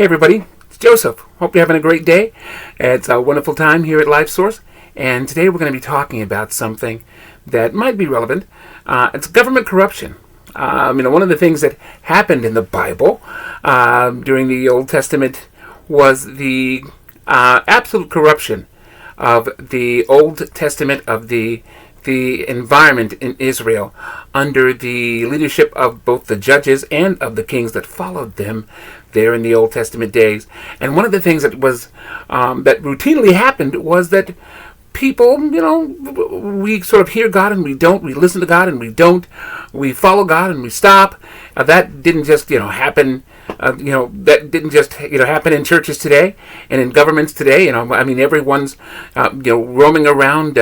Hey everybody, it's Joseph. Hope you're having a great day. It's a wonderful time here at LifeSource, and today we're going to be talking about something that might be relevant. It's government corruption. One of the things that happened in the Bible during the Old Testament was the absolute corruption of the Old Testament, of the environment in Israel under the leadership of both the judges and of the kings that followed them there in the Old Testament days. And one of the things that was that routinely happened was that people, we sort of hear God and we don't. We listen to God and we don't. We follow God and we stop. That didn't just, happen. That didn't just, happen in churches today and in governments today. Everyone's, roaming around,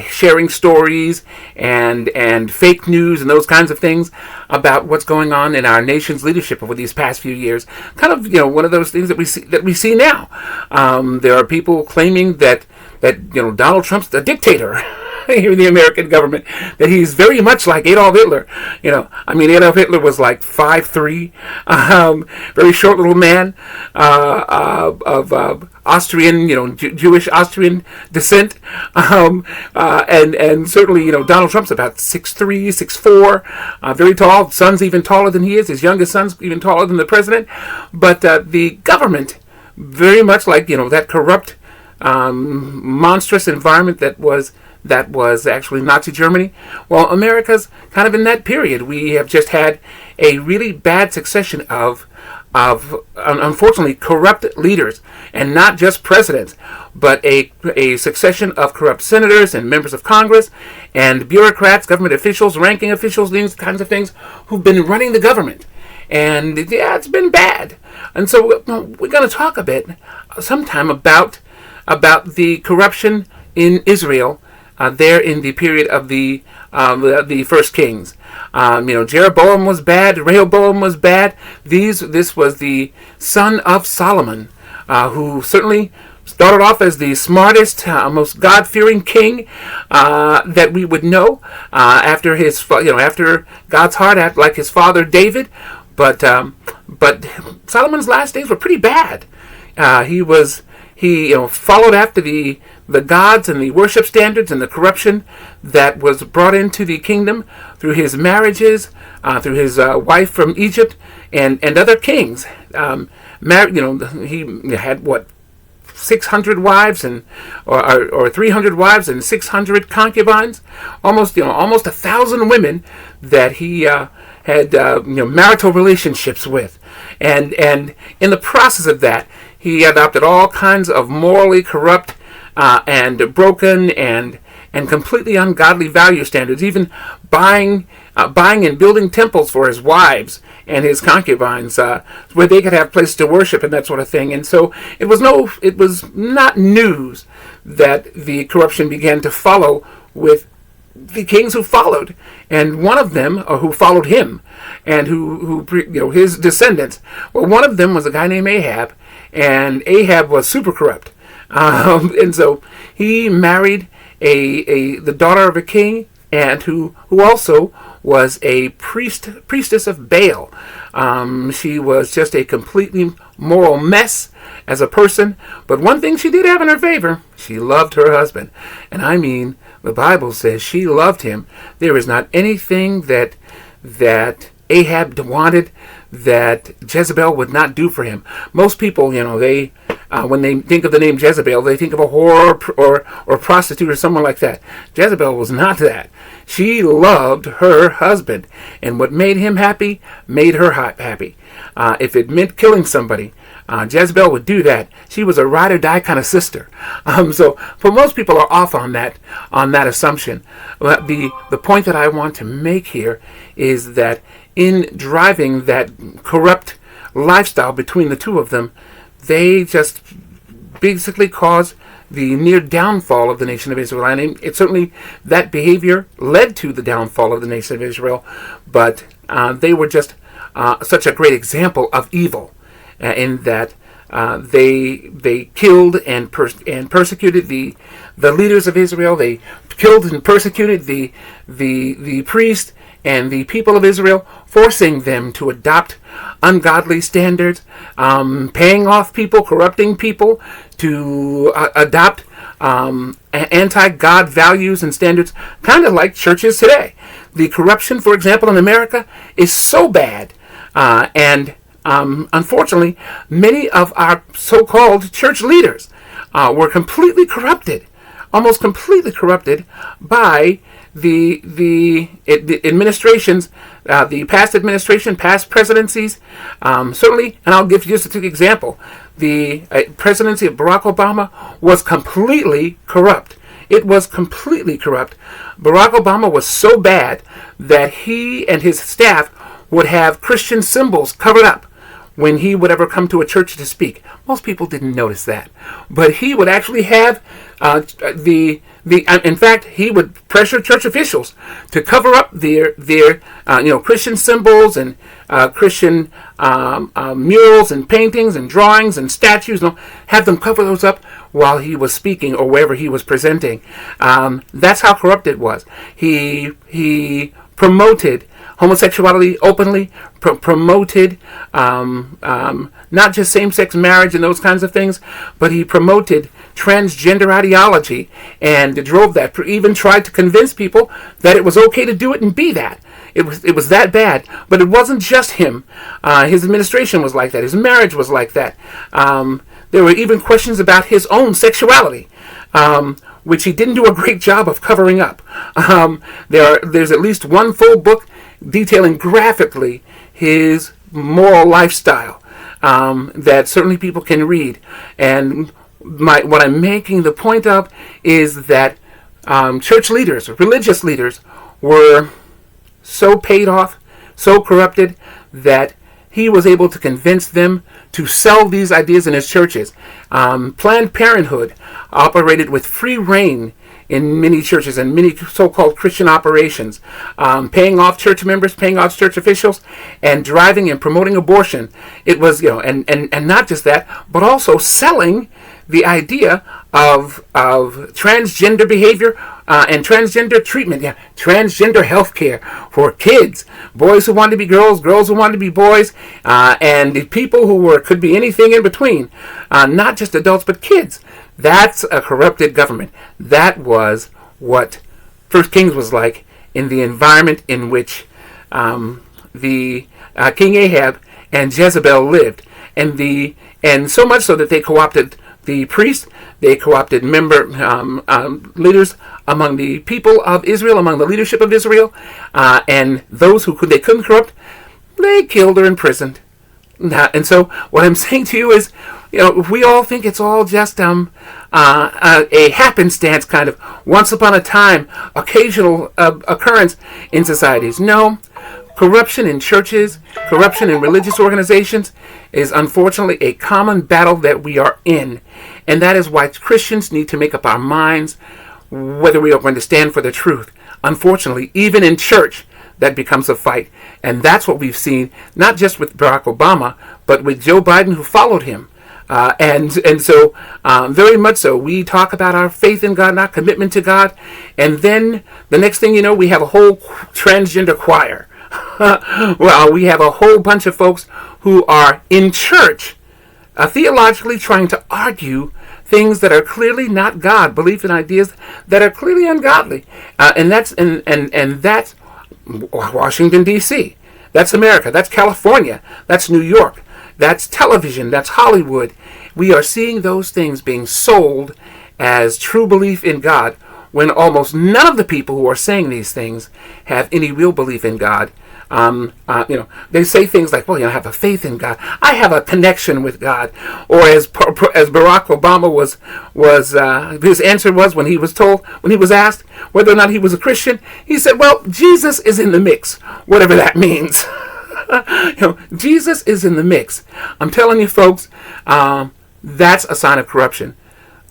sharing stories and fake news and those kinds of things about what's going on in our nation's leadership over these past few years. Kind of, one of those things that we see now. There are people claiming that Donald Trump's a dictator here in the American government, that he's very much like Adolf Hitler. Adolf Hitler was like 5'3", very short little man of Austrian, Jewish Austrian descent, and certainly, Donald Trump's about 6'3", 6'4", very tall. Son's even taller than he is. His youngest son's even taller than the president. But the government, very much like that corrupt, monstrous environment that was actually Nazi Germany. Well, America's kind of in that period. We have just had a really bad succession of unfortunately corrupt leaders, and not just presidents, but a succession of corrupt senators and members of Congress and bureaucrats, government officials, ranking officials, these kinds of things, who've been running the government. And it's been bad. And so we're going to talk a bit sometime about the corruption in Israel there in the period of the first kings. Jeroboam was bad. Rehoboam was bad. This was the son of Solomon, who certainly started off as the smartest, most God-fearing king that we would know after after God's heart, like his father David. But Solomon's last days were pretty bad. He followed after the gods and the worship standards and the corruption that was brought into the kingdom through his marriages, through his wife from Egypt and other kings. He had 600 wives or 300 wives and 600 concubines, almost 1,000 women that he had marital relationships with, and in the process of that, he adopted all kinds of morally corrupt and broken and completely ungodly value standards, even buying and building temples for his wives and his concubines, where they could have places to worship and that sort of thing. And so it was not news that the corruption began to follow with the kings who followed, and one of them, or who followed him, and who his descendants. Well, one of them was a guy named Ahab, and Ahab was super corrupt, and so he married the daughter of a king, and who also was a priestess of Baal. She was just a completely moral mess as a person, but one thing she did have in her favor: she loved her husband, and the Bible says she loved him. There is not anything that Ahab wanted that Jezebel would not do for him. Most people, they when they think of the name Jezebel, they think of a whore or prostitute or someone like that. Jezebel was not that. She loved her husband, and what made him happy made her happy. If it meant killing somebody, Jezebel would do that. She was a ride or die kind of sister. So most people are off on that assumption. But the point that I want to make here is that in driving that corrupt lifestyle between the two of them, they just basically caused the near downfall of the nation of Israel. And certainly that behavior led to the downfall of the nation of Israel, but they were just such a great example of evil in that they killed and persecuted the leaders of Israel. They killed and persecuted the priest and the people of Israel, forcing them to adopt ungodly standards, paying off people, corrupting people to adopt anti-God values and standards, kind of like churches today. The corruption, for example, in America is so bad, and unfortunately, many of our so-called church leaders were completely corrupted, almost completely corrupted by the administrations, the past administration, past presidencies, certainly. And I'll give you just an example. The presidency of Barack Obama was completely corrupt. It was completely corrupt. Barack Obama was so bad that he and his staff would have Christian symbols covered up when he would ever come to a church to speak. Most people didn't notice that, but he would actually have in fact, he would pressure church officials to cover up their Christian symbols and Christian murals and paintings and drawings and statues, have them cover those up while he was speaking or wherever he was presenting. That's how corrupt it was. He promoted homosexuality openly, promoted not just same-sex marriage and those kinds of things, but he promoted transgender ideology and drove that, even tried to convince people that it was okay to do it and be that. It was that bad. But it wasn't just him. His administration was like that. His marriage was like that. There were even questions about his own sexuality, which he didn't do a great job of covering up. There's at least one full book detailing graphically his moral lifestyle that certainly people can read. And what I'm making the point of is that church leaders, religious leaders, were so paid off, so corrupted, that he was able to convince them to sell these ideas in his churches. Planned Parenthood operated with free reign in many churches and many so-called Christian operations, paying off church members, paying off church officials, and driving and promoting abortion. It was, and not just that, but also selling the idea of transgender behavior and transgender treatment, transgender health care for kids, boys who want to be girls, girls who want to be boys, and the people who could be anything in between, not just adults but kids. That's a corrupted government. That was what First Kings was like, in the environment in which the King Ahab and Jezebel lived, and so much so that they co-opted the priests, they co-opted leaders among the people of Israel, among the leadership of Israel, and those who they couldn't corrupt, they killed or imprisoned. And so what I'm saying to you is, we all think it's all just a happenstance, kind of once upon a time, occasional occurrence in societies. No. Corruption in churches, corruption in religious organizations is unfortunately a common battle that we are in. And that is why Christians need to make up our minds whether we are going to stand for the truth. Unfortunately, even in church, that becomes a fight. And that's what we've seen, not just with Barack Obama, but with Joe Biden, who followed him. And so, very much so, we talk about our faith in God and our commitment to God. And then the next thing you know, we have a whole transgender choir. Well, we have a whole bunch of folks who are in church, theologically trying to argue things that are clearly not God, belief in ideas that are clearly ungodly, and that's Washington D.C. That's America. That's California. That's New York. That's television. That's Hollywood. We are seeing those things being sold as true belief in God, when almost none of the people who are saying these things have any real belief in God. They say things like, "Well, I have a faith in God. I have a connection with God." Or as Barack Obama was his answer was when he was asked whether or not he was a Christian, he said, "Well, Jesus is in the mix," whatever that means. Jesus is in the mix. I'm telling you, folks, that's a sign of corruption.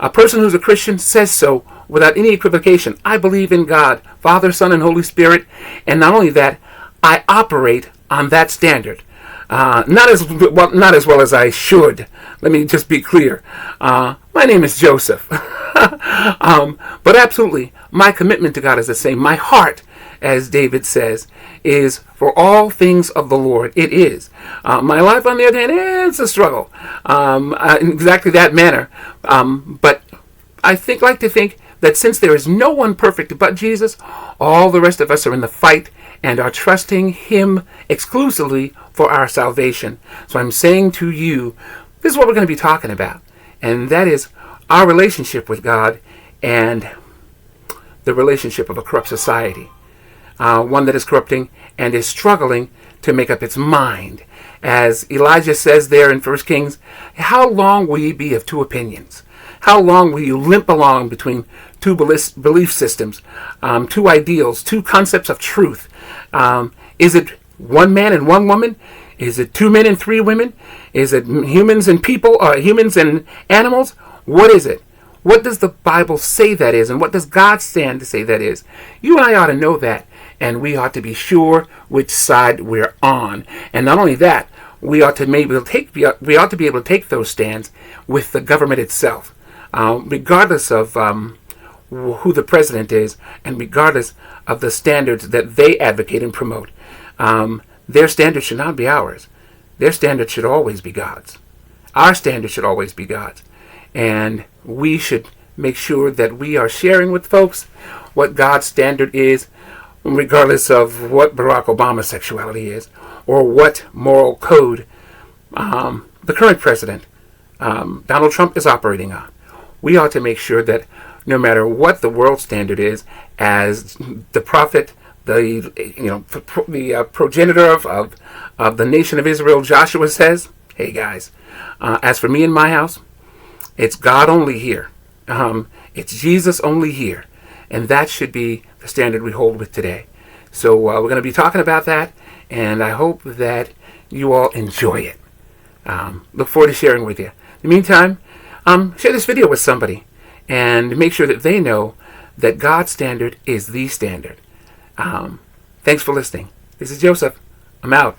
A person who's a Christian says so without any equivocation. I believe in God, Father, Son, and Holy Spirit, and not only that, I operate on that standard. Not as well as I should. Let me just be clear. My name is Joseph. But absolutely, my commitment to God is the same. My heart as David says, is for all things of the Lord. It is. My life, on the other hand, it's a struggle in exactly that manner. But I like to think that since there is no one perfect but Jesus, all the rest of us are in the fight and are trusting him exclusively for our salvation. So I'm saying to you, this is what we're going to be talking about, and that is our relationship with God and the relationship of a corrupt society, one that is corrupting and is struggling to make up its mind. As Elijah says there in 1 Kings, how long will ye be of two opinions? How long will you limp along between two belief systems, two ideals, two concepts of truth? Is it one man and one woman? Is it two men and three women? Is it humans and people, or humans and animals? What is it? What does the Bible say that is? And what does God stand to say that is? You and I ought to know that. And we ought to be sure which side we're on. And not only that, we ought to be able to take those stands with the government itself. Regardless of who the president is, and regardless of the standards that they advocate and promote, their standards should not be ours. Their standards should always be God's. Our standards should always be God's. And we should make sure that we are sharing with folks what God's standard is, regardless of what Barack Obama's sexuality is, or what moral code the current president, Donald Trump, is operating on. We ought to make sure that no matter what the world standard is, as the prophet, the progenitor of the nation of Israel, Joshua, says, hey guys, as for me and my house, it's God only here. It's Jesus only here. And that should be the standard we hold with today. So we're going to be talking about that, and I hope that you all enjoy it. Look forward to sharing with you. In the meantime, share this video with somebody and make sure that they know that God's standard is the standard. Thanks for listening. This is Joseph. I'm out.